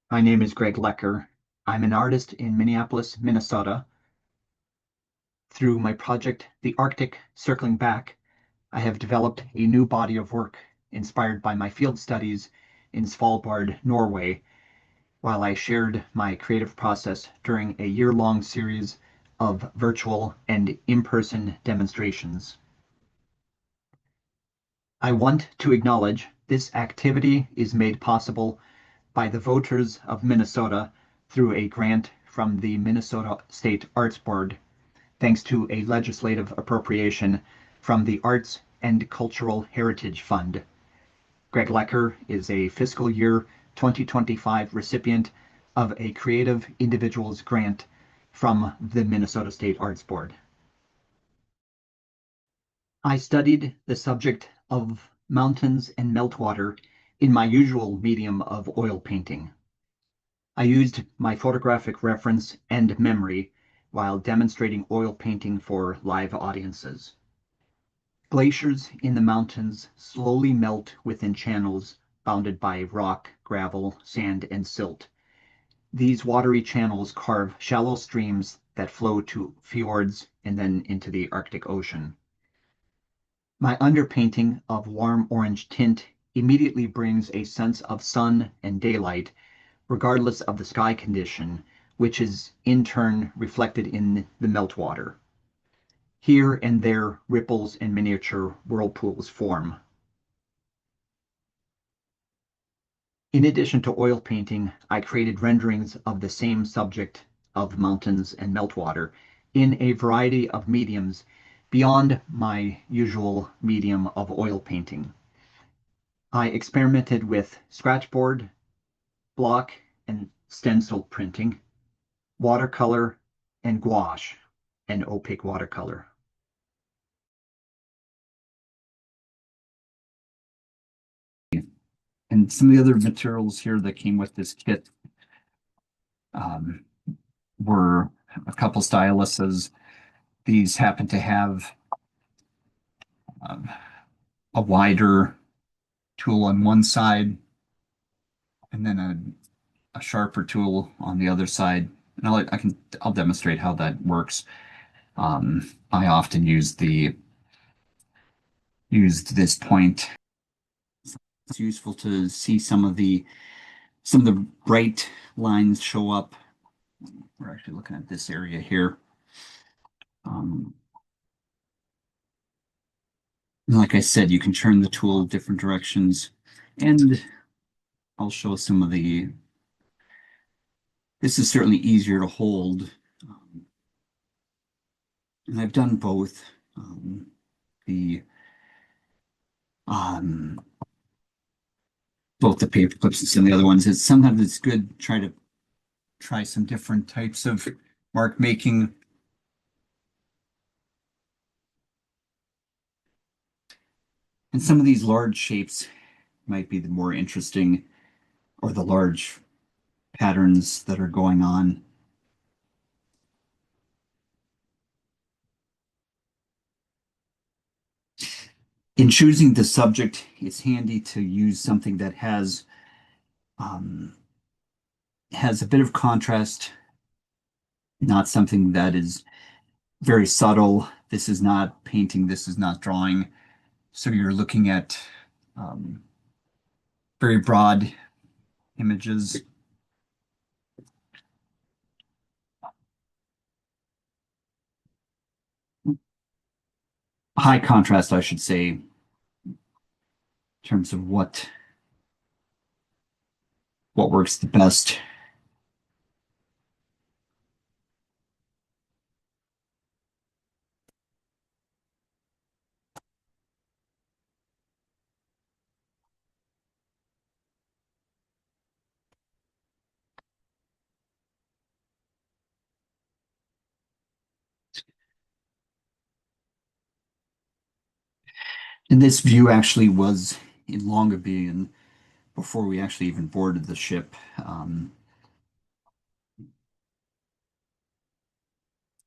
My name is Greg Lecker. I'm an artist in Minneapolis, Minnesota. Through my project, The Arctic Circling Back, I have developed a new body of work inspired by my field studies in Svalbard, Norway, while I shared my creative process during a year-long series of virtual and in-person demonstrations. I want to acknowledge this activity is made possible by the voters of Minnesota through a grant from the Minnesota State Arts Board, thanks to a legislative appropriation from the Arts and Cultural Heritage Fund. Greg Lecker is a fiscal year 2025 recipient of a Creative Individuals Grant from the Minnesota State Arts Board. I studied the subject of mountains and meltwater in my usual medium of oil painting. I used my photographic reference and memory while demonstrating oil painting for live audiences. Glaciers in the mountains slowly melt within channels bounded by rock, gravel, sand, and silt. These watery channels carve shallow streams that flow to fjords and then into the Arctic Ocean. My underpainting of warm orange tint immediately brings a sense of sun and daylight, regardless of the sky condition, which is in turn reflected in the meltwater. Here and there, ripples and miniature whirlpools form. In addition to oil painting, I created renderings of the same subject of mountains and meltwater in a variety of mediums beyond my usual medium of oil painting. I experimented with Scratchboard, block and stencil printing, watercolor, and gouache, and opaque watercolor. And some of the other materials here that came with this kit um, were a couple styluses. These happen to have um, a wider tool on one side and then a sharper tool on the other side. And I'll demonstrate how that works. I often used this point. It's useful to see some of the bright lines show up. We're actually looking at this area here. Like I said, you can turn the tool different directions, and I'll show some of the. This is certainly easier to hold, and I've done both. The both the paper clips and some of the other ones. Sometimes it's good to try some different types of mark making. And some of these large shapes might be the more interesting, or the large patterns that are going on. In choosing the subject, it's handy to use something that has a bit of contrast, not something that is very subtle. This is not painting, this is not drawing. So you're looking at very broad images. High contrast, I should say, in terms of what works the best. And this view actually was in Longyearbyen before we actually even boarded the ship.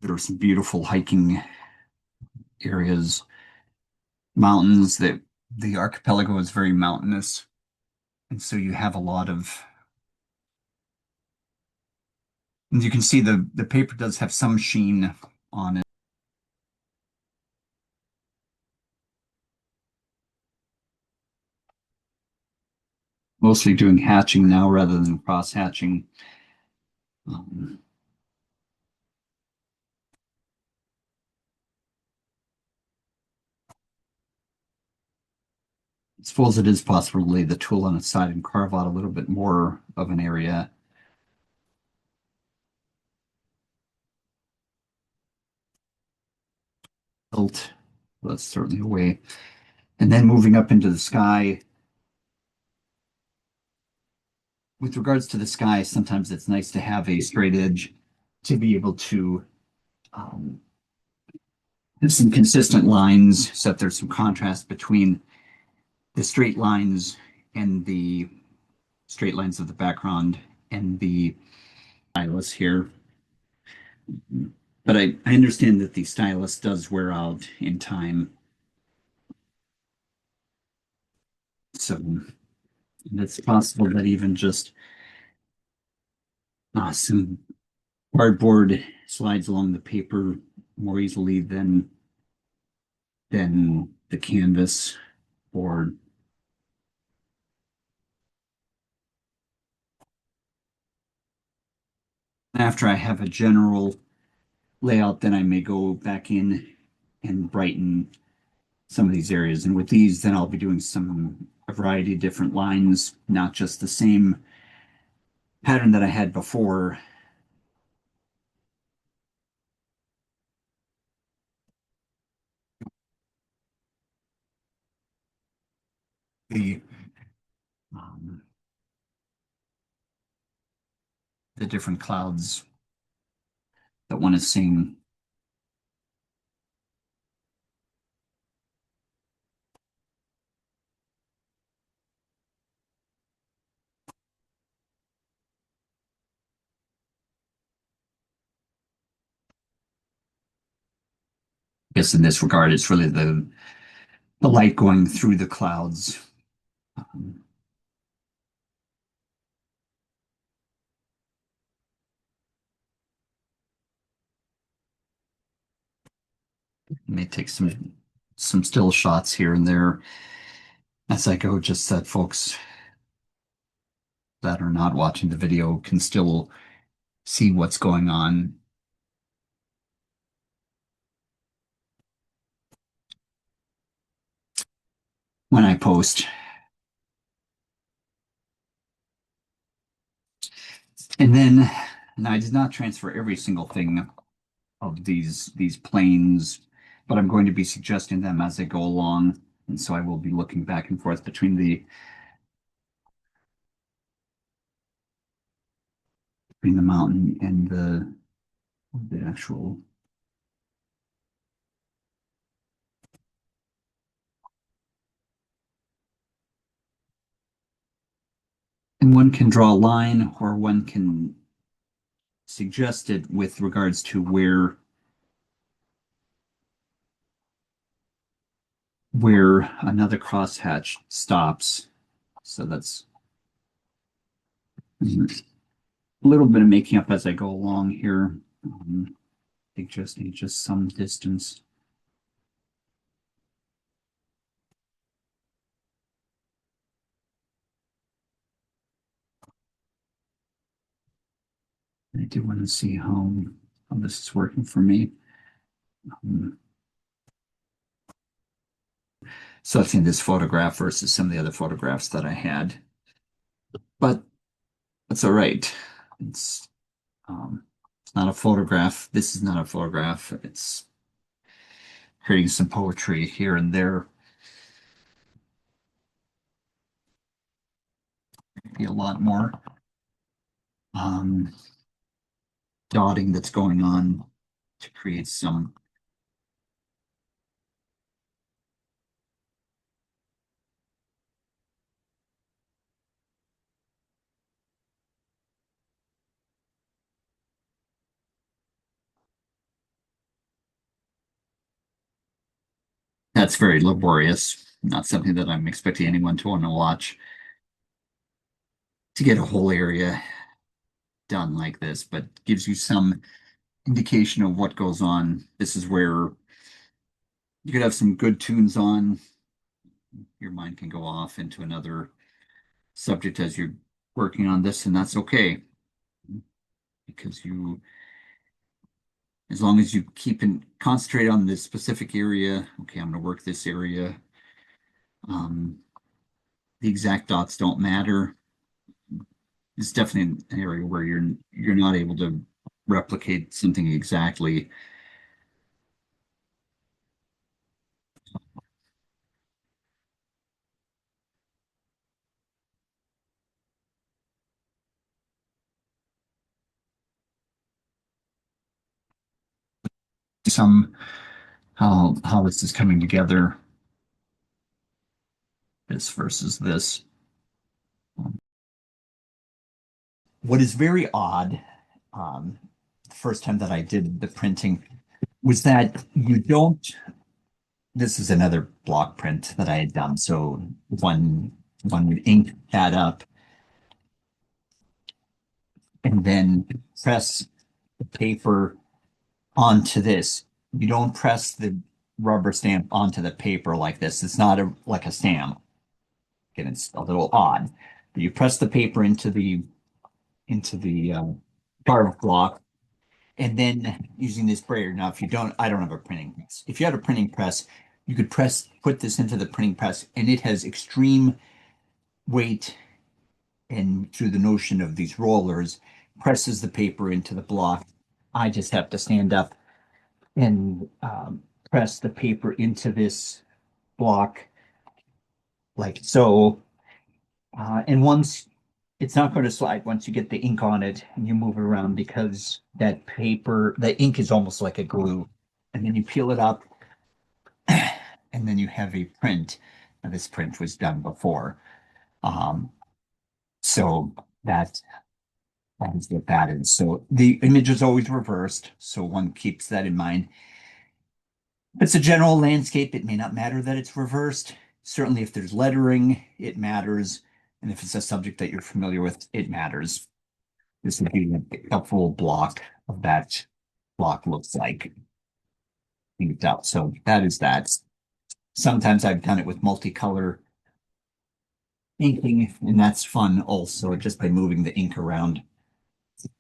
There were some beautiful hiking areas, mountains. That the archipelago is very mountainous, and so you have a lot of And you can see the paper does have some sheen on it. Mostly doing hatching now rather than cross hatching. Um, I suppose it is possible to lay the tool on its side and carve out a little bit more of an area. Built, that's certainly a way. And then moving up into the sky. With regards to the sky, sometimes it's nice to have a straight edge to be able to um, have some consistent lines so that there's some contrast between the straight lines and the straight lines of the background and the stylus here. But I understand that the stylus does wear out in time. So it's possible that even just some cardboard slides along the paper more easily than the canvas board. After I have a general layout, then I may go back in and brighten some of these areas. And with these, then I'll be doing a variety of different lines, not just the same pattern that I had before. The um, the different clouds that one is seeing. I guess in this regard, it's really the light going through the clouds. Um, may take some still shots here and there as I go, just that folks that are not watching the video can still see what's going on. When I post. And then, and I did not transfer every single thing of these planes, but I'm going to be suggesting them as I go along. And so I will be looking back and forth between the mountain and the actual. And one can draw a line, or one can suggest it with regards to where another crosshatch stops. So that's a little bit of making up as I go along here. I think just need just some distance. I do want to see how this is working for me. So I've seen this photograph versus some of the other photographs that I had, but that's all right. It's it's not a photograph. This is not a photograph. It's creating some poetry here and there. Maybe a lot more um, dotting that's going on to create some. That's very laborious. Not something that I'm expecting anyone to want to watch. To get a whole area done like this, but gives you some indication of what goes on. This is where you could have some good tunes on. Your mind can go off into another subject as you're working on this, and that's okay because as long as you keep and concentrate on this specific area, okay, I'm going to work this area. Um, the exact dots don't matter. It's definitely an area where you're not able to replicate something exactly. Some how this is coming together, this versus this. What is very odd, the first time that I did the printing was that you don't. This is another block print that I had done. So one would ink that up and then press the paper onto this. You don't press the rubber stamp onto the paper like this. It's not like a stamp. And it's a little odd. But you press the paper into the carved block, and then using this brayer. Now, if you don't, I don't have a printing press. If you had a printing press, you could put this into the printing press, and it has extreme weight, and through the notion of these rollers, presses the paper into the block. I just have to stand up and press the paper into this block like so. And once it's not going to slide once you get the ink on it and you move it around because that paper, the ink is almost like a glue. And then you peel it up and then you have a print. Now, this print was done before. Um, so that is what that is. So the image is always reversed. So one keeps that in mind. If it's a general landscape, it may not matter that it's reversed. Certainly, if there's lettering, it matters. And if it's a subject that you're familiar with, it matters. This would be a full block of that block looks like inked out. So that is that. Sometimes I've done it with multicolor inking, and that's fun also, just by moving the ink around.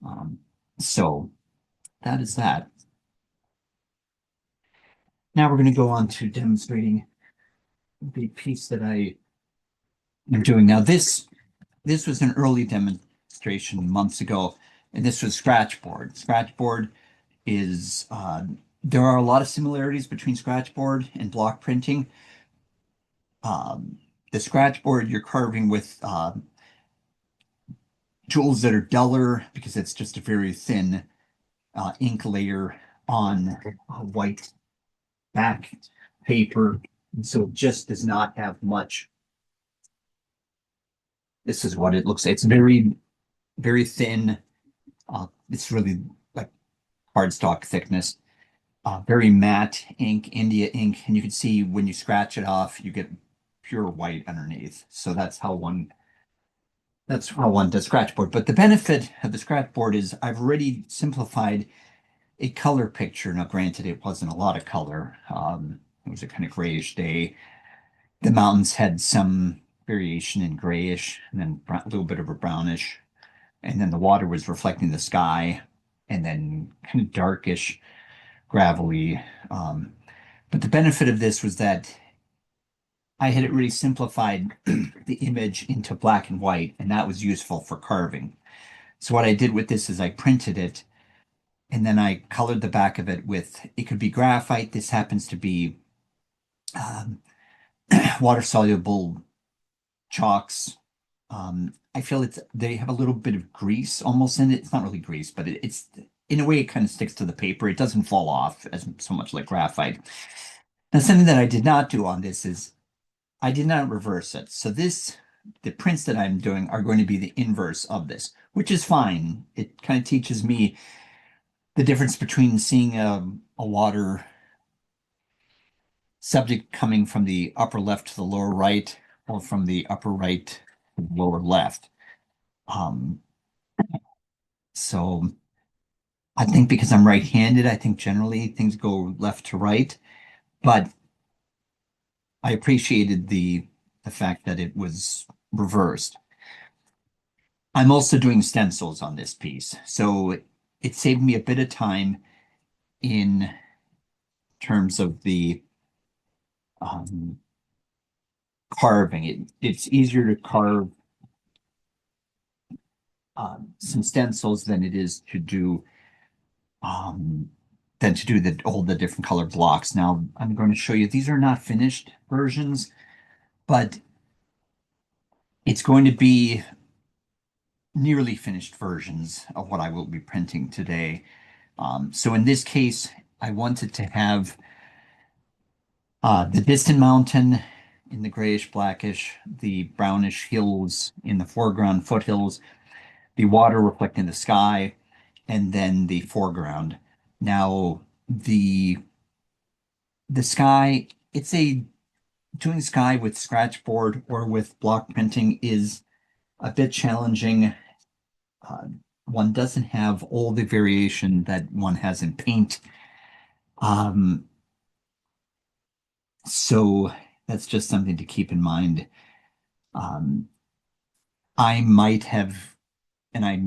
Um, so that is that. Now we're going to go on to demonstrating the piece that I am doing. Now this was an early demonstration months ago, and this was Scratchboard. Scratchboard is there are a lot of similarities between Scratchboard and block printing. The Scratchboard you're carving with tools that are duller because it's just a very thin ink layer on a white back paper. And so it just does not have much. This is what it looks like. It's very, very thin. It's really like cardstock thickness. Very matte ink, India ink. And you can see when you scratch it off, you get pure white underneath. So that's how one does Scratchboard. But the benefit of the Scratchboard is I've already simplified a color picture. Now, granted, it wasn't a lot of color. It was a kind of grayish day. The mountains had some variation in grayish and then a little bit of a brownish. And then the water was reflecting the sky and then kind of darkish, gravelly. But the benefit of this was that I had it really simplified the image into black and white, and that was useful for carving. So what I did with this is I printed it and then I colored the back of it with, it could be graphite. This happens to be um, water soluble chalks. I feel they have a little bit of grease almost in it. It's not really grease, but it's in a way it kind of sticks to the paper. It doesn't fall off as so much like graphite. Now, something that I did not do on this is I did not reverse it. So the prints that I'm doing are going to be the inverse of this, which is fine. It kind of teaches me the difference between seeing a water subject coming from the upper left to the lower right or from the upper right to the lower left. Um, So I think because I'm right-handed, I think generally things go left to right, but I appreciated the fact that it was reversed. I'm also doing stencils on this piece, so it saved me a bit of time in terms of the um, carving. It's easier to carve some stencils than it is to do um, all the different color blocks. Now I'm going to show you, these are not finished versions, but it's going to be nearly finished versions of what I will be printing today. So in this case, I wanted to have the distant mountain in the grayish blackish, the brownish hills in the foreground, foothills, the water reflecting the sky, and then the foreground. Now, the sky, it's a doing sky with Scratchboard or with block printing is a bit challenging. Uh, one doesn't have all the variation that one has in paint. Um, so that's just something to keep in mind. Um, I might have, and I,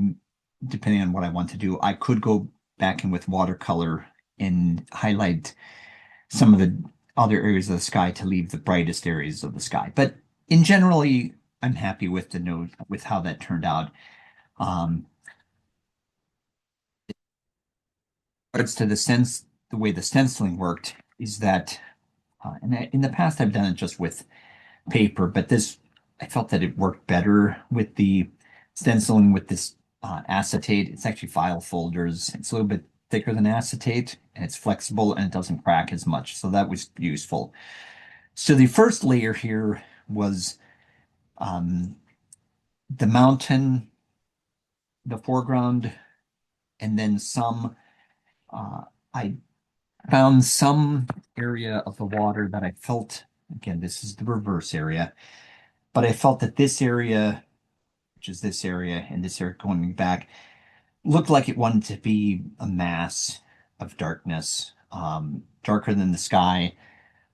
depending on what I want to do, I could go back in with watercolor and highlight some of the other areas of the sky to leave the brightest areas of the sky. But in generally, I'm happy with the note with how that turned out. Um, as to the way the stenciling worked is that, in the past I've done it just with paper, but this I felt that it worked better with the stenciling with this acetate. It's actually file folders. It's a little bit thicker than acetate, and it's flexible and it doesn't crack as much. So that was useful. So the first layer here was um, the mountain, the foreground, and then some. I found some area of the water that I felt, again, this is the reverse area, but I felt that this area, which is this area and this area going back, looked like it wanted to be a mass of darkness, darker than the sky,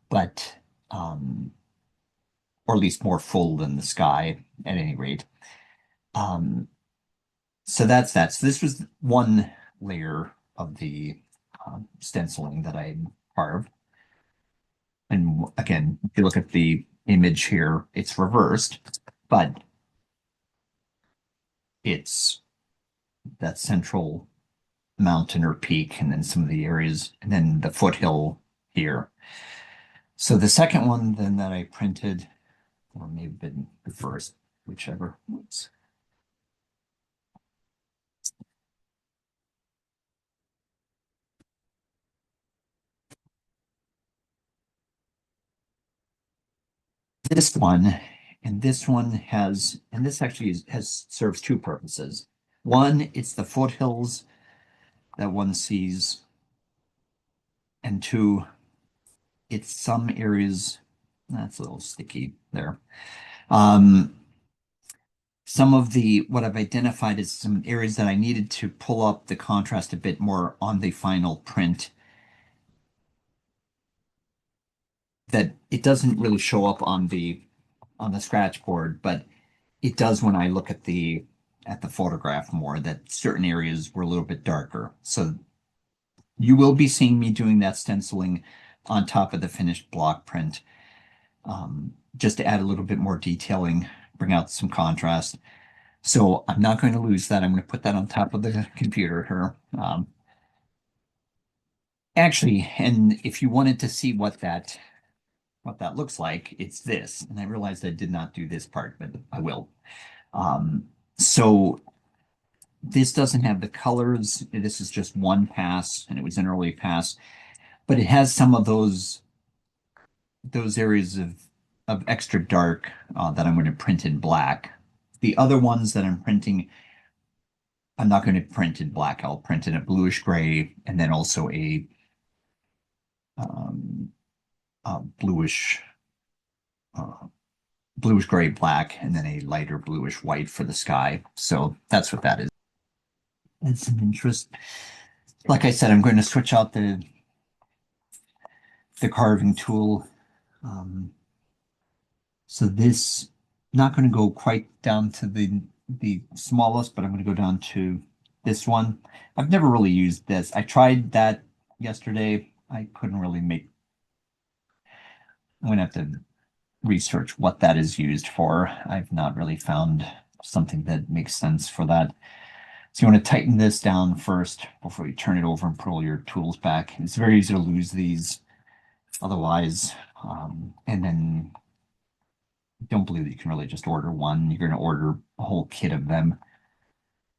but or at least more full than the sky at any rate. So that's that. So this was one layer of the stenciling that I carved. And again, if you look at the image here, it's reversed, but it's that central mountain or peak, and then some of the areas, and then the foothill here. So the second one then that I printed, or maybe been the first, whichever. Oops. This one, and this one has, and this actually has serves two purposes. One, it's the foothills that one sees, and two, it's some areas, that's a little sticky there. Some of the, what I've identified is some areas that I needed to pull up the contrast a bit more on the final print, that it doesn't really show up on the Scratchboard, but it does when I look at the photograph more, that certain areas were a little bit darker. So you will be seeing me doing that stenciling on top of the finished block print, just to add a little bit more detailing, bring out some contrast. So I'm not going to lose that. I'm going to put that on top of the computer here. Actually, and if you wanted to see what that looks like, it's this. And I realized I did not do this part, but I will. So this doesn't have the colors. This is just one pass, and it was an early pass, but it has some of those areas of extra dark that I'm going to print in black. The other ones that I'm printing, I'm not going to print in black. I'll print in a bluish gray, and then also um, a uh, bluish gray black, and then a lighter bluish white for the sky. So that's what that is. and some interest. Like I said, I'm going to switch out the carving tool. So this, not going to go quite down to the smallest, but I'm going to go down to this one. I've never really used this. I tried that yesterday. I couldn't really make. I'm going to have to research what that is used for. I've not really found something that makes sense for that. So you want to tighten this down first before you turn it over and put all your tools back. It's very easy to lose these otherwise. And then don't believe that you can really just order one. You're going to order a whole kit of them.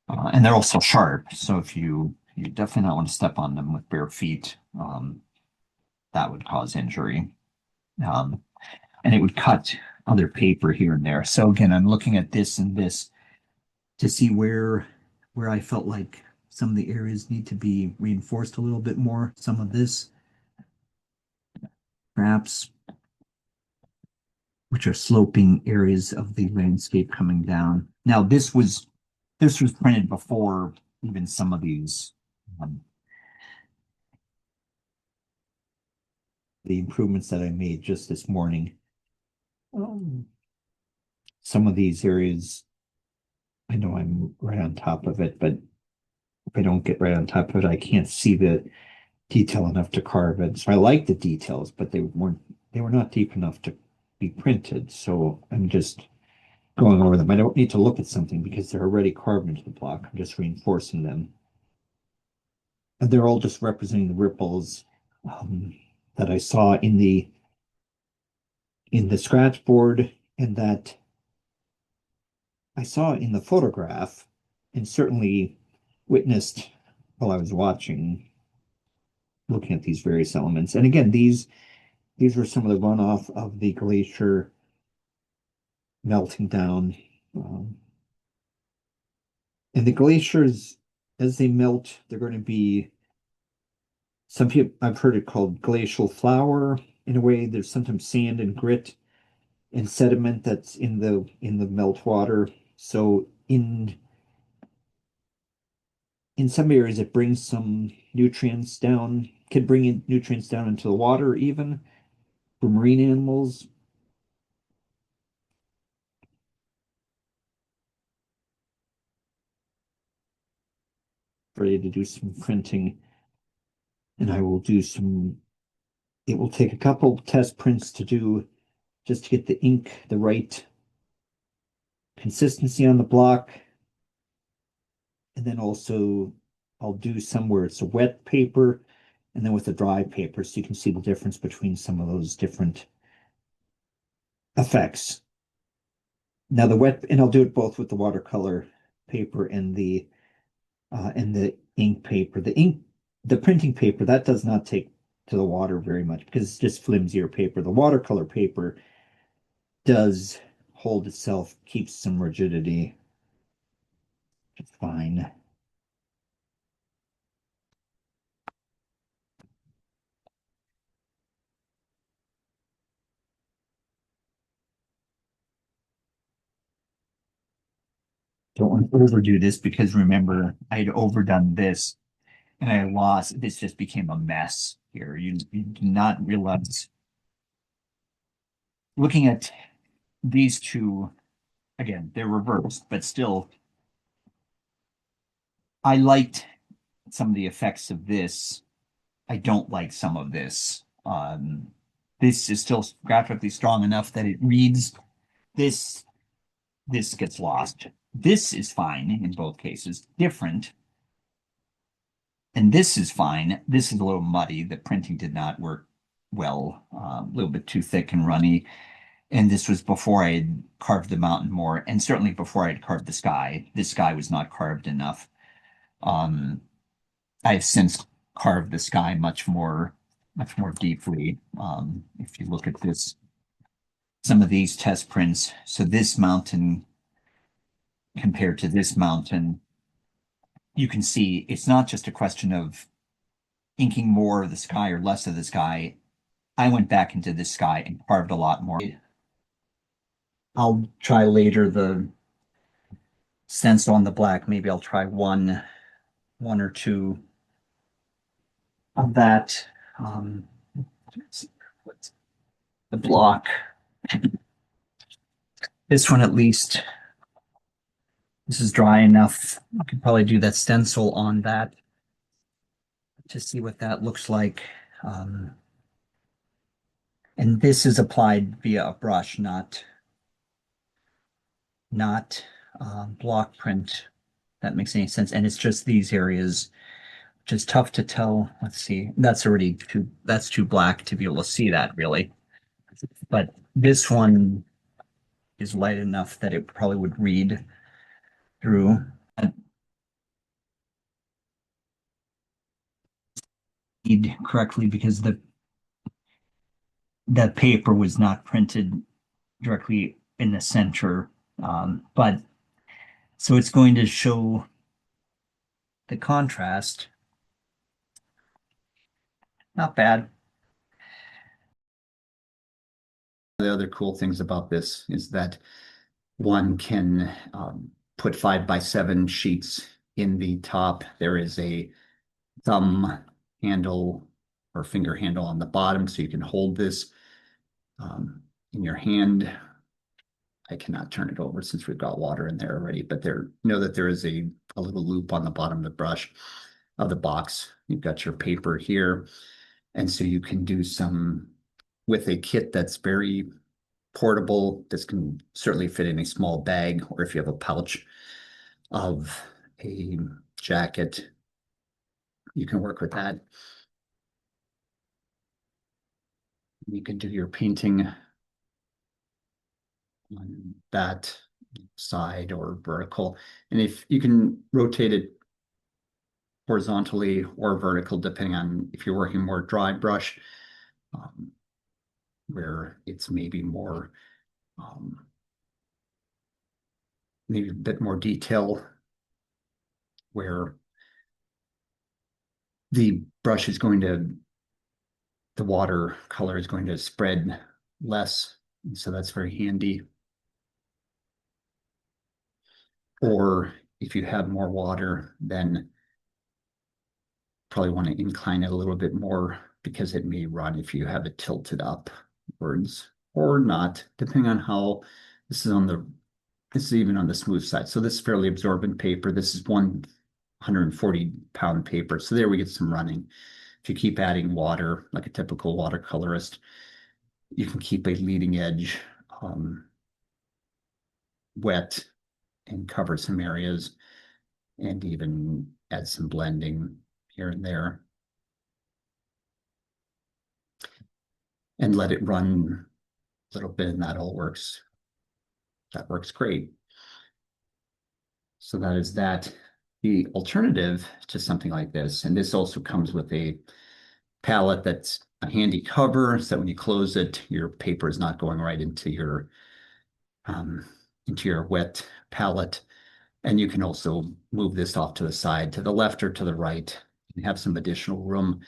And they're also sharp. So if you definitely not want to step on them with bare feet, that would cause injury. Um, and it would cut other paper here and there. So again, I'm looking at this and this to see where I felt like some of the areas need to be reinforced a little bit more. Some of this, perhaps, which are sloping areas of the landscape coming down. Now, this was printed before even some of these the improvements that I made just this morning. Some of these areas, I know I'm right on top of it, but if I don't get right on top of it, I can't see the detail enough to carve it. So I like the details, but they were not deep enough to be printed. So I'm just going over them. I don't need to look at something because they're already carved into the block. I'm just reinforcing them. And they're all just representing the ripples that I saw in the Scratchboard, and that I saw in the photograph, and certainly witnessed while I was looking at these various elements. And again, these were some of the runoff of the glacier melting down. And the glaciers, as they melt, they're going to be, some people, I've heard it called glacial flour. In a way, there's sometimes sand and grit and sediment that's in the meltwater. So in some areas, it brings some nutrients down, can bring in nutrients down into the water even for marine animals. Ready to do some printing, and I will do some. It will take a couple test prints to do just to get the ink the right consistency on the block. And then also I'll do some where it's a wet paper and then with a dry paper, so you can see the difference between some of those different effects. Now the wet, and I'll do it both with the watercolor paper and the ink paper. The printing paper, that does not take to the water very much because it's just flimsier paper. The watercolor paper does hold itself, keeps some rigidity. It's fine. Don't want to overdo this because remember, I'd overdone this and I lost. This just became a mess here. You do not realize. Looking at these two, again, they're reversed, but still, I liked some of the effects of this. I don't like some of this. This is still graphically strong enough that it reads. This gets lost. This is fine in both cases. Different. And this is fine. This is a little muddy. The printing did not work well. A little bit too thick and runny. And this was before I had carved the mountain more, and certainly before I had carved the sky. This sky was not carved enough. I've since carved the sky much more deeply. If you look at this, some of these test prints. So this mountain compared to this mountain, you can see it's not just a question of inking more of the sky or less of the sky. I went back into this sky and carved a lot more. I'll try later the stencil on the black. Maybe I'll try one one or two of that. Let's see, what's the block? This one at least, this is dry enough. You could probably do that stencil on that to see what that looks like. And this is applied via a brush, not block print. That makes any sense. And it's just these areas, which is tough to tell. Let's see. That's too black to be able to see that really. But this one is light enough that it probably would read through. Read correctly because the paper was not printed directly in the center. But so it's going to show the contrast. Not bad. The other cool things about this is that one can put 5x7 sheets in the top. There is a thumb handle or finger handle on the bottom, so you can hold this in your hand. I cannot turn it over since we've got water in there already, but know that there is a little loop on the bottom of the brush of the box. You've got your paper here, and so you can do some with a kit that's very portable. This can certainly fit in a small bag, or if you have a pouch of a jacket, you can work with that. You can do your painting on that side or vertical. And if you can rotate it horizontally or vertical, depending on if you're working more dry brush, where it's maybe more, maybe a bit more detail, where the brush is going to, the watercolor is going to spread less. And so that's very handy. Or if you have more water, then probably want to incline it a little bit more because it may run if you have it tilted upwards or not, depending on how this is even on the smooth side. So this is fairly absorbent paper. This is 140-pound paper. So there we get some running. If you keep adding water, like a typical watercolorist, you can keep a leading edge wet and cover some areas and even add some blending here and there. And let it run a little bit, and that all works. That works great. So that is that. The alternative to something like this, and this also comes with a palette that's a handy cover, so that when you close it, your paper is not going right into your wet palette. And you can also move this off to the side, to the left or to the right, and have some additional room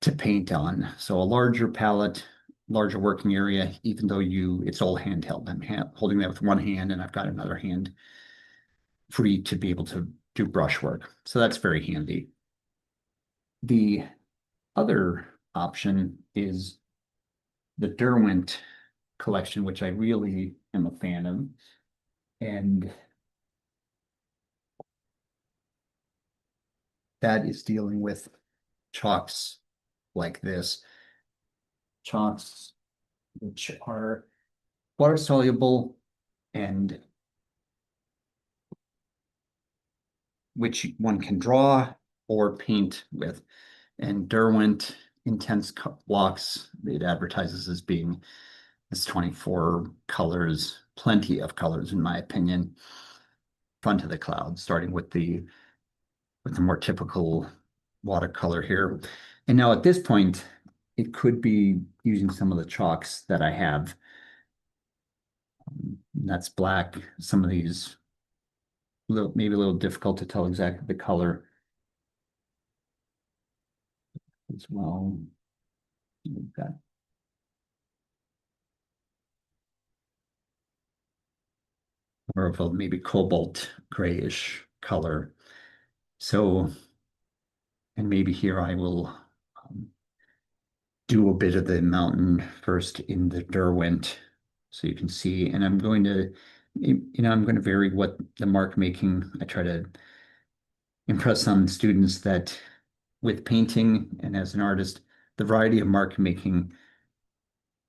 to paint on. So a larger palette, larger working area, even though it's all handheld. I'm holding that with one hand, and I've got another hand free to be able to do brush work. So that's very handy. The other option is the Derwent collection, which I really am a fan of. And that is dealing with chalks like this. Chalks which are water soluble and which one can draw or paint with. And Derwent Intense Blocks, it advertises as being this 24 colors, plenty of colors in my opinion, front of the cloud, starting with the more typical watercolor here. And now at this point, it could be using some of the chalks that I have. That's black. Some of these maybe a little difficult to tell exactly the color as well. We've got more of a maybe cobalt grayish color. So And maybe here I will do a bit of the mountain first in the Derwent so you can see. And I'm going to, I'm going to vary what the mark making. I try to impress on students that with painting and as an artist, the variety of mark making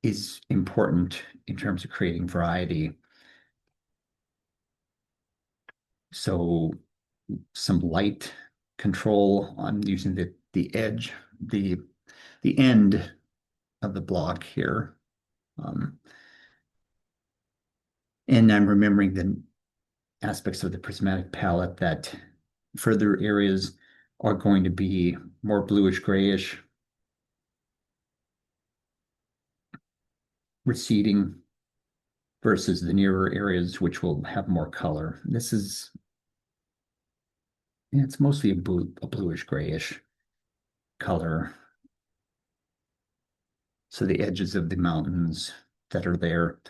is important in terms of creating variety. So some light control on using the edge, the end of the block here. And I'm remembering the aspects of the prismatic palette that further areas are going to be more bluish grayish, receding versus the nearer areas which will have more color. This is, it's mostly a bluish grayish color. So the edges of the mountains that are there.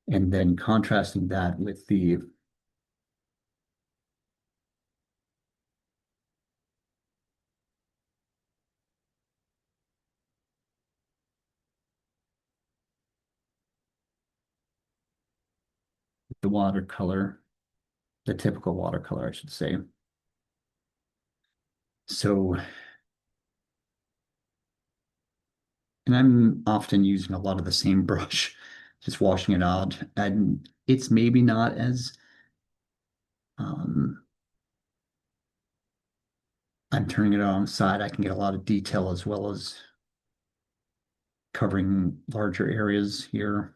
And then contrasting that with the watercolor, the typical watercolor, I should say. So, and I'm often using a lot of the same brush, just washing it out. And it's maybe not as, I'm turning it on the side, I can get a lot of detail as well as covering larger areas here.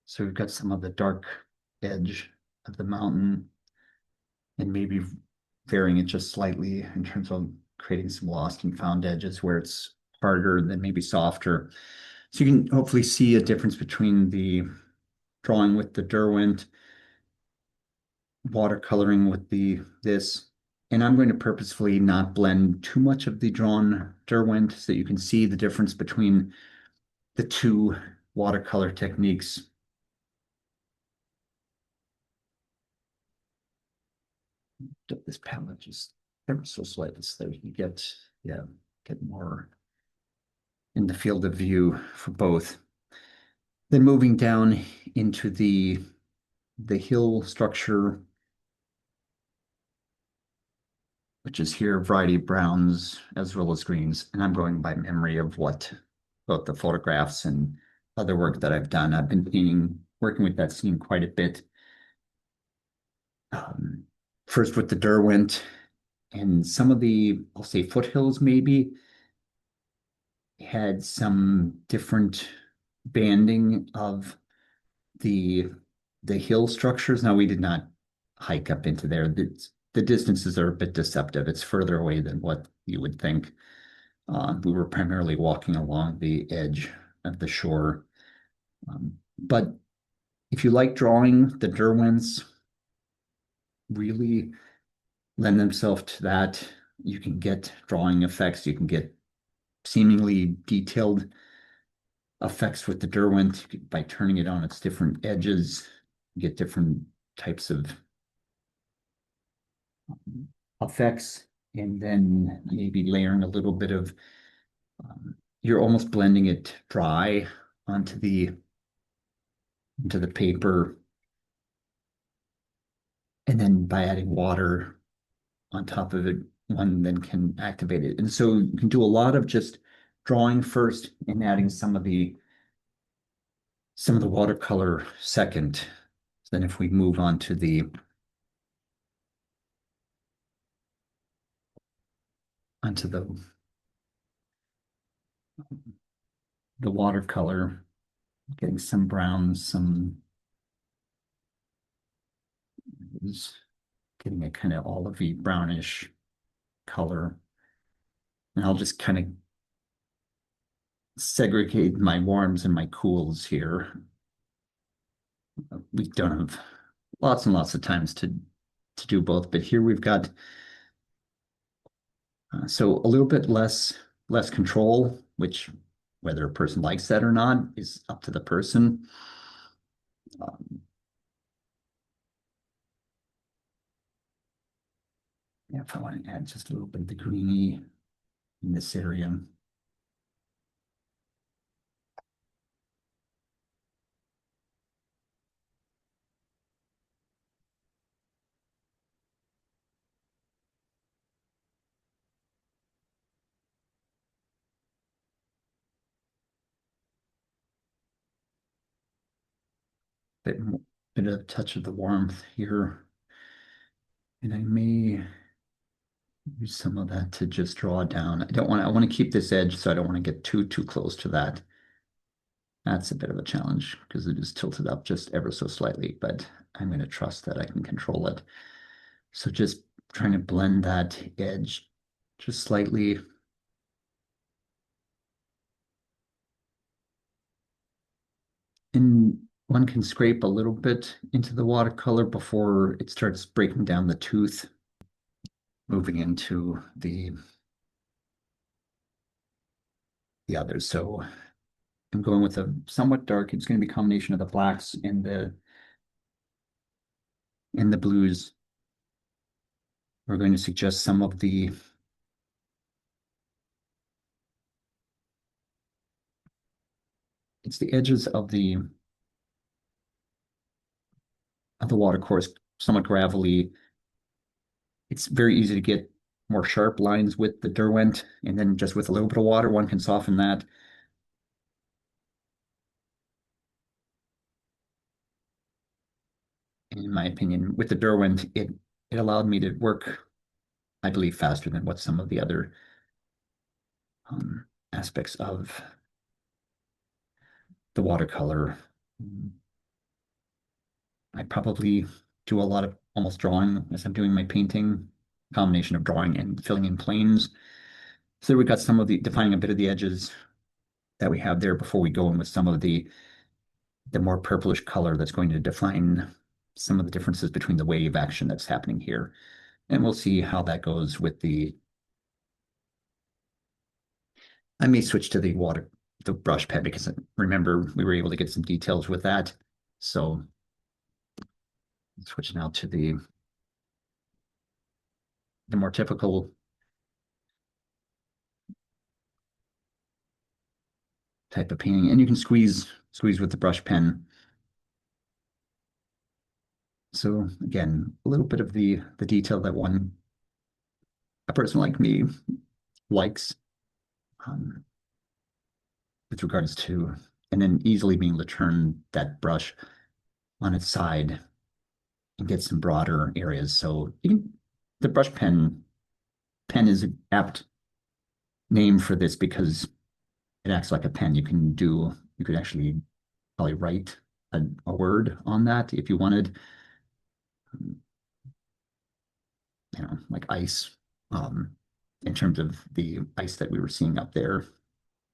So we've got some of the dark edge of the mountain and maybe varying it just slightly in terms of creating some lost and found edges where it's harder than maybe softer. So you can hopefully see a difference between the drawing with the Derwent, watercoloring with this. And I'm going to purposefully not blend too much of the drawn Derwent so that you can see the difference between the two watercolor techniques. This palette just ever so slightly so that you get more in the field of view for both. Then moving down into the hill structure, which is here, variety of browns as well as greens. And I'm going by memory of what both the photographs and other work that I've done. I've been working with that scene quite a bit. First with the Derwent and some of the, I'll say foothills maybe, had some different banding of the hill structures. Now we did not hike up into there. The distances are a bit deceptive. It's further away than what you would think. We were primarily walking along the edge of the shore. But if you like drawing, the Derwents really lend themselves to that. You can get drawing effects. You can get seemingly detailed effects with the Derwent by turning it on its different edges. You get different types of effects, and then maybe layering a little bit of, you're almost blending it dry onto into the paper. And then by adding water on top of it, one then can activate it. And so you can do a lot of just drawing first and adding some of the watercolor second. So then if we move on to the watercolor, getting some browns, some getting a kind of olivey brownish color. And I'll just kind of segregate my warms and my cools here. We don't have lots and lots of times to do both, but here we've got so a little bit less control, which Whether a person likes that or not is up to the person. Um, yeah, if I want to add just a little bit of the greeny in this area. Bit, bit of touch of the warmth here. And I may use some of that to just draw down. I want to keep this edge, so I don't want to get too close to that. That's a bit of a challenge because it is tilted up just ever so slightly, but I'm going to trust that I can control it. So just trying to blend that edge just slightly. And one can scrape a little bit into the watercolor before it starts breaking down the tooth, moving into the others. So I'm going with a somewhat dark. It's going to be a combination of the blacks and the blues. We're going to suggest some of it's the edges of the watercolor, somewhat gravelly. It's very easy to get more sharp lines with the Derwent, and then just with a little bit of water, one can soften that. In my opinion, with the Derwent, it allowed me to work, I believe, faster than what some of the other aspects of the watercolor. I probably do a lot of almost drawing as I'm doing my painting, combination of drawing and filling in planes. So we got some of the defining a bit of the edges that we have there before we go in with some of the more purplish color that's going to define some of the differences between the wave action that's happening here. And we'll see how that goes with I may switch to the brush pen because remember we were able to get some details with that. So switch now to the more typical type of painting. And you can squeeze with the brush pen. So again, a little bit of the detail that a person like me likes with regards to, and then easily being able to turn that brush on its side and get some broader areas. So the brush pen is an apt name for this because it acts like a pen. You could actually probably write a word on that if you wanted. Like ice, in terms of the ice that we were seeing up there,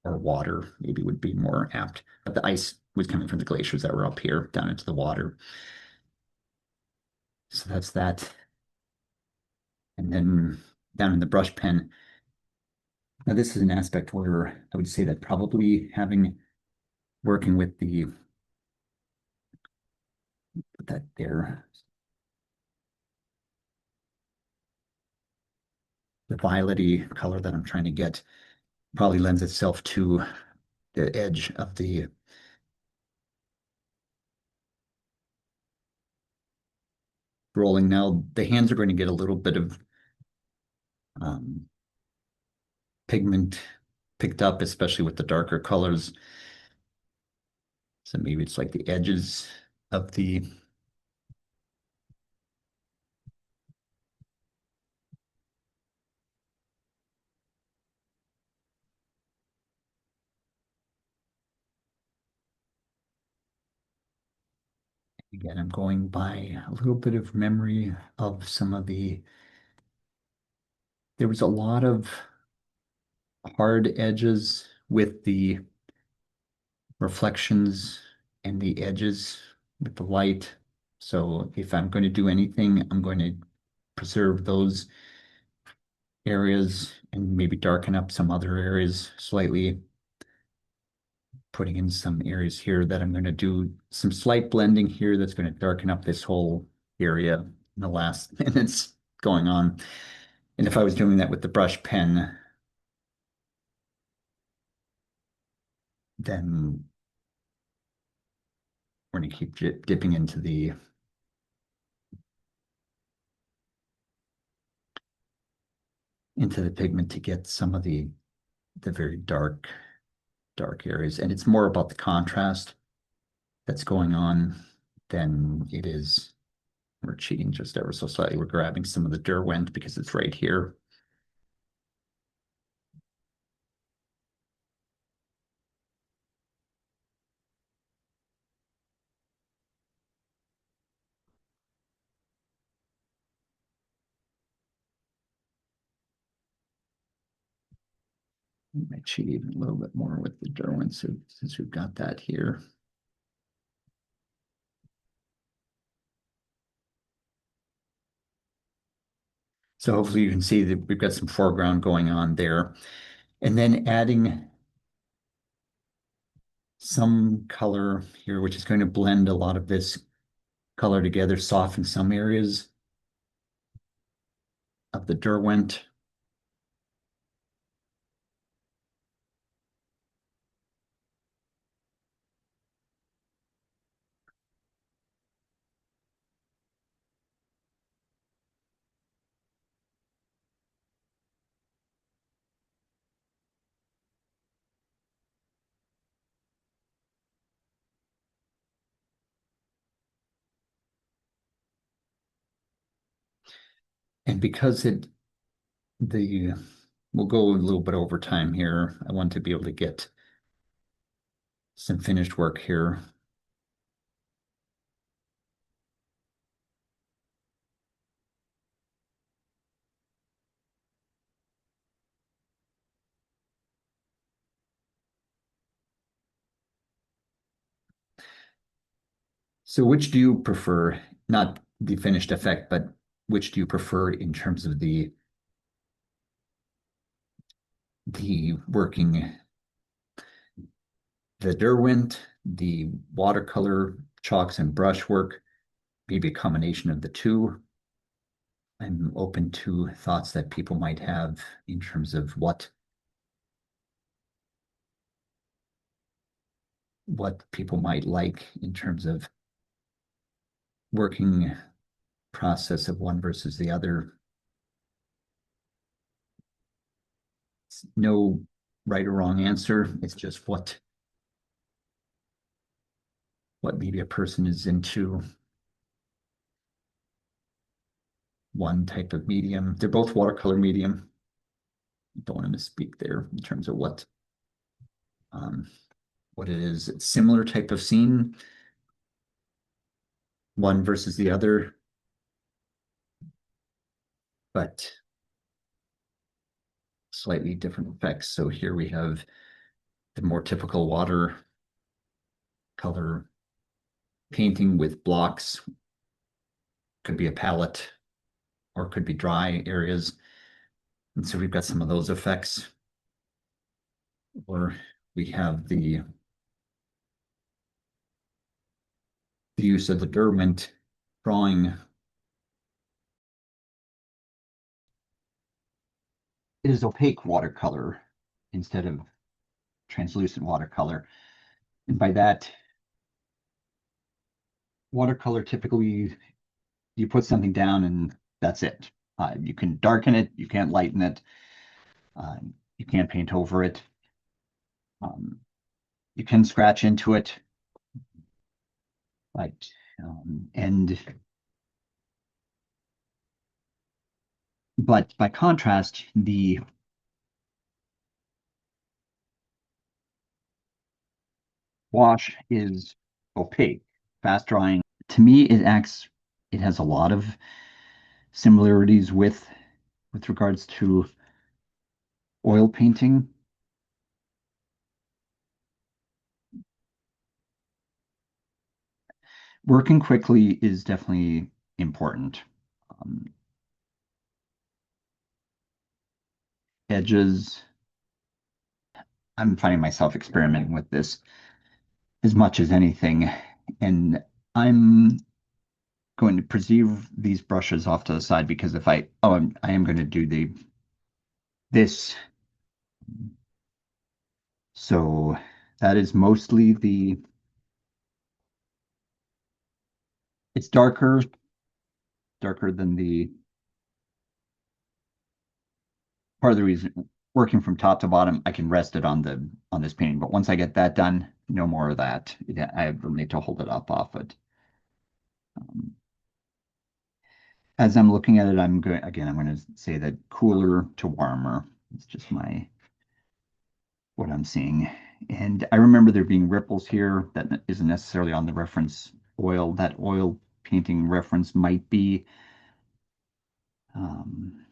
or water maybe would be more apt. But the ice was coming from the glaciers that were up here down into the water. So that's that. And then down in the brush pen, now this is an aspect where I would say that probably working with put that there, the violety color that I'm trying to get probably lends itself to the edge of the rolling. Now the hands are going to get a little bit of pigment picked up, especially with the darker colors. So maybe it's like the edges of the again, I'm going by a little bit of memory of some of there was a lot of hard edges with the reflections and the edges with the light. So if I'm going to do anything, I'm going to preserve those areas and maybe darken up some other areas slightly. putting in some areas here that I'm going to do some slight blending here that's going to darken up this whole area in the last minutes going on. And if I was doing that with the brush pen, then we're going to keep dipping into the pigment to get some of the very dark areas. And it's more about the contrast that's going on than it is. We're cheating just ever so slightly. We're grabbing some of the Derwent because it's right here. We might cheat even a little bit more with the Derwent since we've got that here. So hopefully you can see that we've got some foreground going on there. And then adding some color here, which is going to blend a lot of this color together, soften some areas of the Derwent. And because we'll go a little bit over time here. I want to be able to get some finished work here. So which do you prefer? Not the finished effect, but which do you prefer in terms of the working the Derwent, the watercolor, chalks and brushwork, maybe a combination of the two? I'm open to thoughts that people might have in terms of what people might like in terms of working process of one versus the other. It's no right or wrong answer. It's just what maybe a person is into. One type of medium. They're both watercolor medium. Don't want to misspeak there in terms of what it is. It's similar type of scene, one versus the other, but slightly different effects. So here we have the more typical watercolor painting with blocks. Could be a palette or could be dry areas. And so we've got some of those effects. Or we have the use of the Derwent drawing. It is opaque watercolor instead of translucent watercolor. And by that, watercolor typically you put something down and that's it. You can darken it, you can't lighten it, you can't paint over it. You can scratch into it, but by contrast, the wash is opaque, fast drying. To me, it has a lot of similarities with regards to oil painting. Working quickly is definitely important. Edges, I'm finding myself experimenting with this as much as anything, and I'm going to preserve these brushes off to the side because if I am going to do this. So that is mostly it's darker than the part of the reason working from top to bottom, I can rest it on this painting. But once I get that done, no more of that. I will need to hold it up off it. Um, as I'm looking at it, I'm going to say that cooler to warmer. It's just what I'm seeing. And I remember there being ripples here that isn't necessarily on the reference oil. That oil painting reference might be um,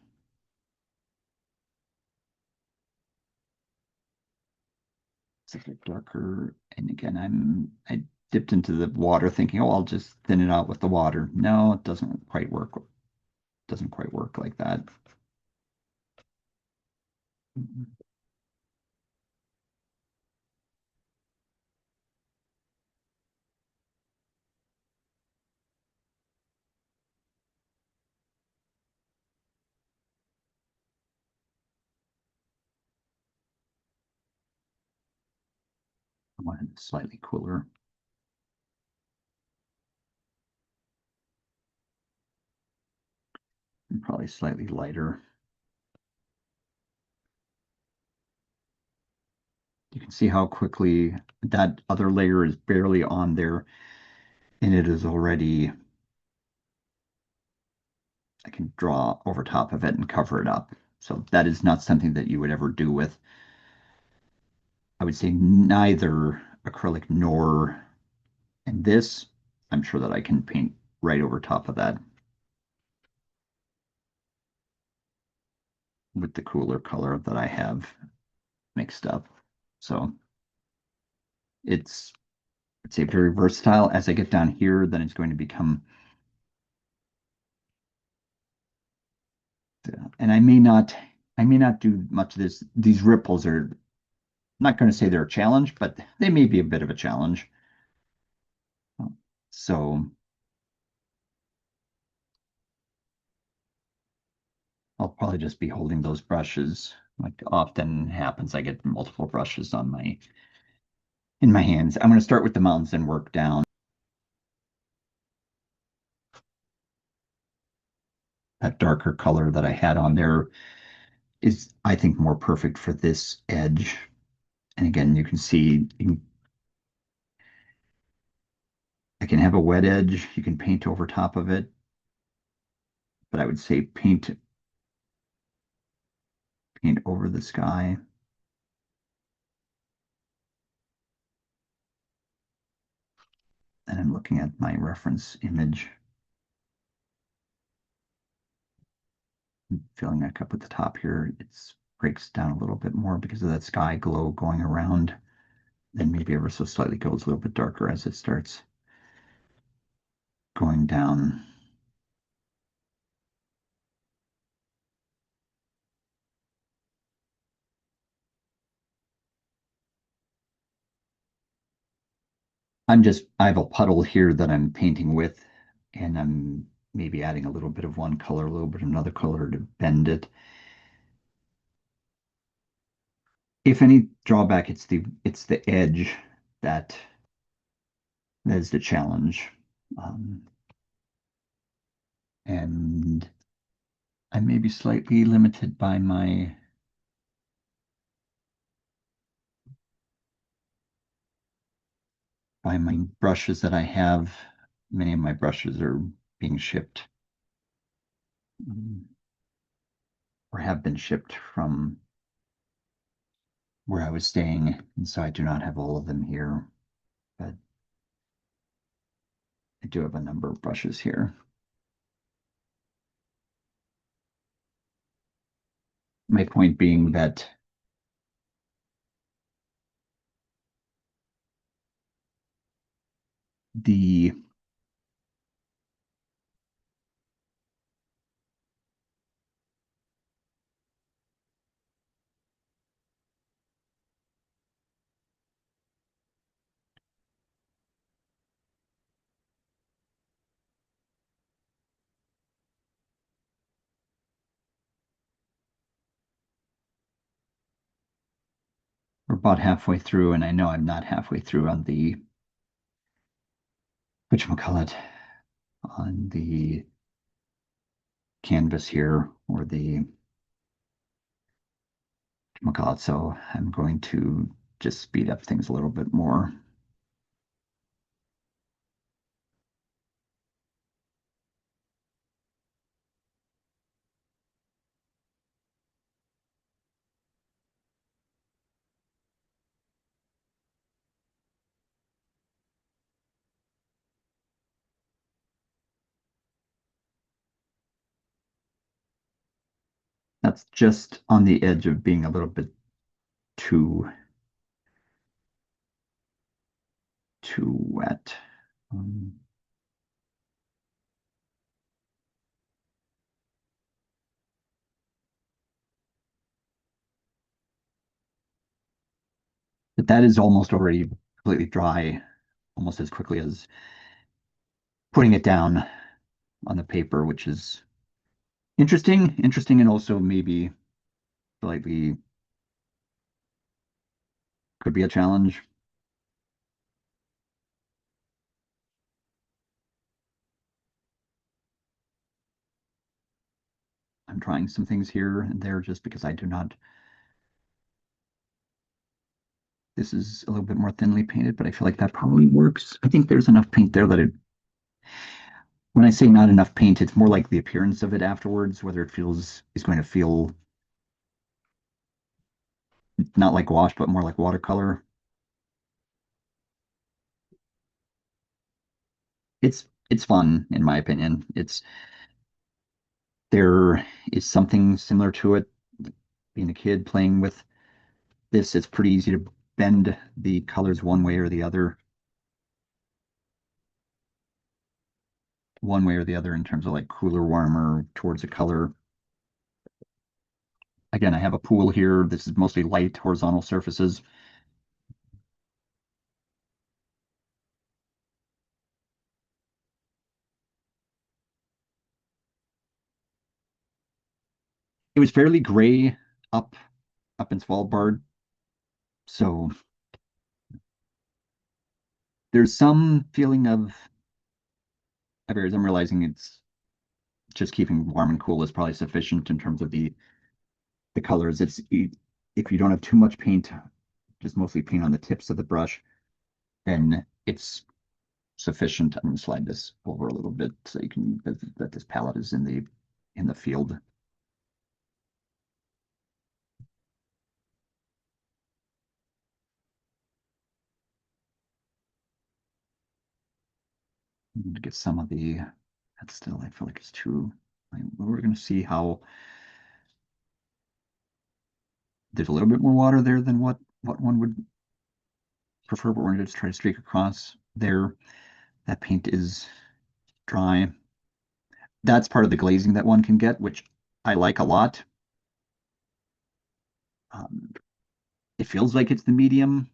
it's a bit darker. And again, I dipped into the water thinking, oh, I'll just thin it out with the water. No, it doesn't quite work. Doesn't quite work like that. I wanted it slightly cooler and probably slightly lighter. You can see how quickly that other layer is barely on there and it is already, I can draw over top of it and cover it up. So that is not something that you would ever do with, I would say, neither acrylic nor, and this, I'm sure that I can paint right over top of that with the cooler color that I have mixed up. So it's a very versatile. As I get down here, then it's going to become, and I may not do much of this. These ripples are, I'm not going to say they're a challenge, but they may be a bit of a challenge. So I'll probably just be holding those brushes. Like often happens, I get multiple brushes on in my hands. I'm going to start with the mountains and work down. That darker color that I had on there is, I think, more perfect for this edge. And again, you can see I can have a wet edge. You can paint over top of it, but I would say paint over the sky. And I'm looking at my reference image, filling that up at the top here. It breaks down a little bit more because of that sky glow going around. Then maybe ever so slightly goes a little bit darker as it starts going down. I have a puddle here that I'm painting with, and I'm maybe adding a little bit of one color, a little bit of another color to bend it. If any drawback, it's the edge that is the challenge. And I may be slightly limited by my brushes that I have. Many of my brushes are being shipped or have been shipped from where I was staying, and so I do not have all of them here, but I do have a number of brushes here. My point being that the about halfway through, and I know I'm not halfway through on the whatchamacallit, on the canvas here, or the whatchamacallit, so I'm going to just speed up things a little bit more. That's just on the edge of being a little bit too wet. Um, but that is almost already completely dry, almost as quickly as putting it down on the paper, which is interesting, and also maybe slightly could be a challenge. I'm trying some things here and there just because I do not. This is a little bit more thinly painted, but I feel like that probably works. I think there's enough paint there that when I say not enough paint, it's more like the appearance of it afterwards, whether it is going to feel not like gouache, but more like watercolor. It's fun, in my opinion. There is something similar to it. Being a kid playing with this, it's pretty easy to bend the colors one way or the other in terms of like cooler, warmer towards a color. Again, I have a pool here. This is mostly light horizontal surfaces. It was fairly gray up in Svalbard, so there's some feeling of areas. I'm realizing it's just keeping warm and cool is probably sufficient in terms of the colors. If you don't have too much paint, just mostly paint on the tips of the brush, then it's sufficient. I'm going to slide this over a little bit so you can that this palette is in the field. To get some of the that's still I feel like it's too. We're going to see how there's a little bit more water there than what one would prefer, but we're going to just try to streak across there. That paint is dry. That's part of the glazing that one can get, which I like a lot. Um, it feels like it's the medium.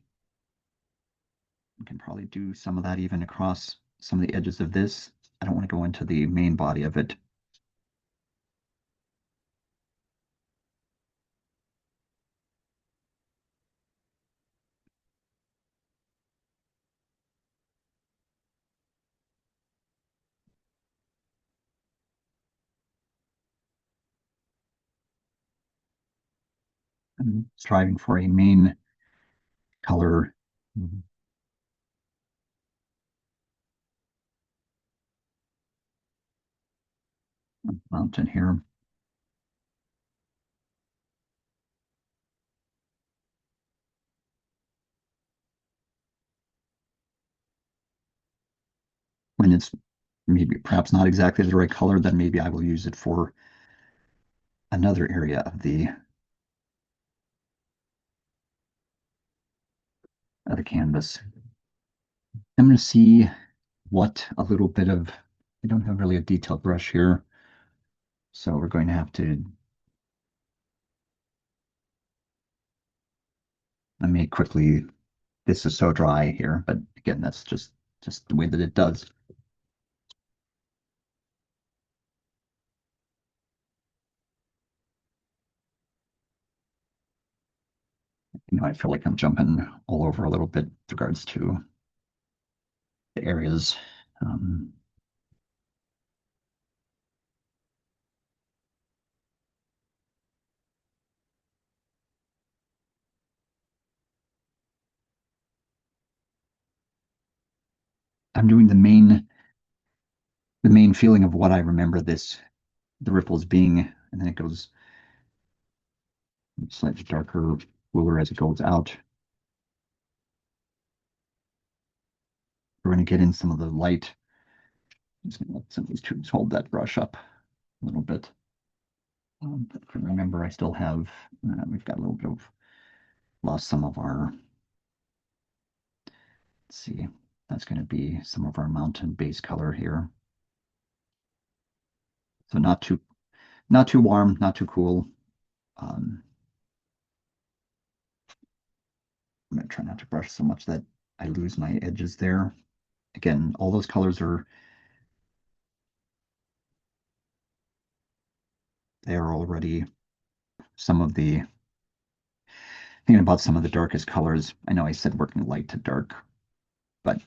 We can probably do some of that even across some of the edges of this. I don't want to go into the main body of it. I'm striving for a main color. Mountain here. When it's maybe perhaps not exactly the right color, then maybe I will use it for another area of the canvas. I'm going to see what a little bit of, I don't have really a detailed brush here, so we're going to have to, let me quickly, this is so dry here, but again, that's just the way that it does. I feel like I'm jumping all over a little bit with regards to the areas. Um, I'm doing the main feeling of what I remember the ripples being, and then it goes slightly darker, cooler as it goes out. We're going to get in some of the light. I'm just going to let some of these tubes hold that brush up a little bit. But remember, I still have, we've got a little bit of, lost some of our, let's see, that's going to be some of our mountain base color here. So not too warm, not too cool. I'm going to try not to brush so much that I lose my edges there. Again, all those colors they are already some of the, thinking about some of the darkest colors. I know I said working light to dark, but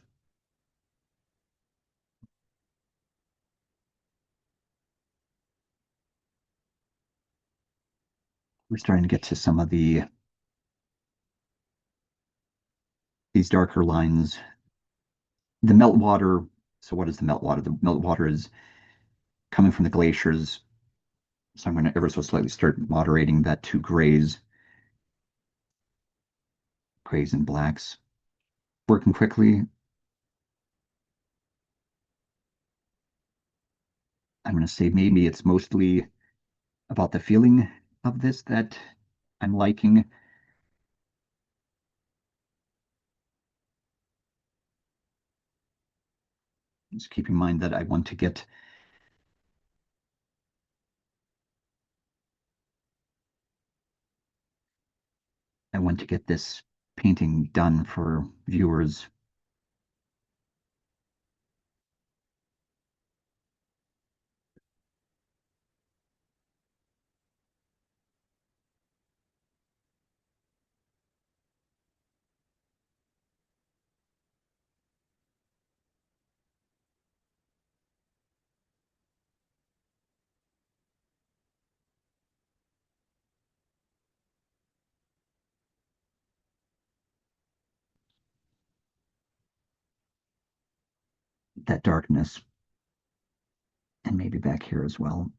we're starting to get to some of these darker lines. The meltwater, so what is the meltwater? The meltwater is coming from the glaciers. So I'm going to ever so slightly start moderating that to grays and blacks. Working quickly. I'm going to say maybe it's mostly about the feeling of this that I'm liking. Just keep in mind that I want to get this painting done for viewers. That darkness, and maybe back here as well,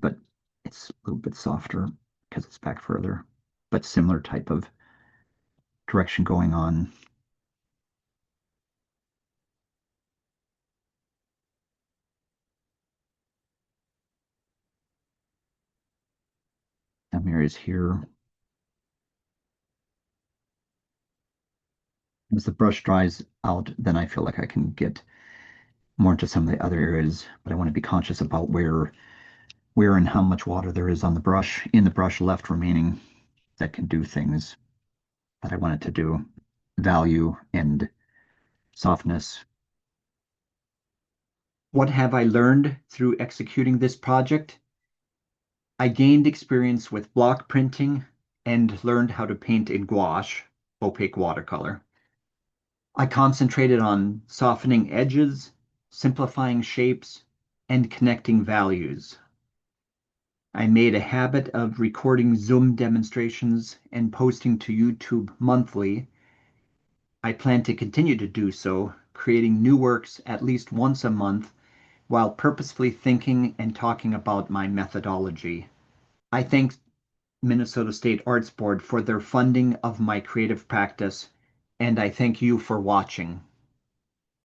but it's a little bit softer because it's back further, but similar type of direction going on. Some areas here. As the brush dries out, then I feel like I can get more into some of the other areas, but I want to be conscious about where and how much water there is on the brush, in the brush left remaining that can do things that I want it to do. Value and softness. What have I learned through executing this project? I gained experience with block printing and learned how to paint in gouache, opaque watercolor. I concentrated on softening edges, simplifying shapes, and connecting values. I made a habit of recording Zoom demonstrations and posting to YouTube monthly. I plan to continue to do so, creating new works at least once a month while purposefully thinking and talking about my methodology. I thank Minnesota State Arts Board for their funding of my creative practice, and I thank you for watching.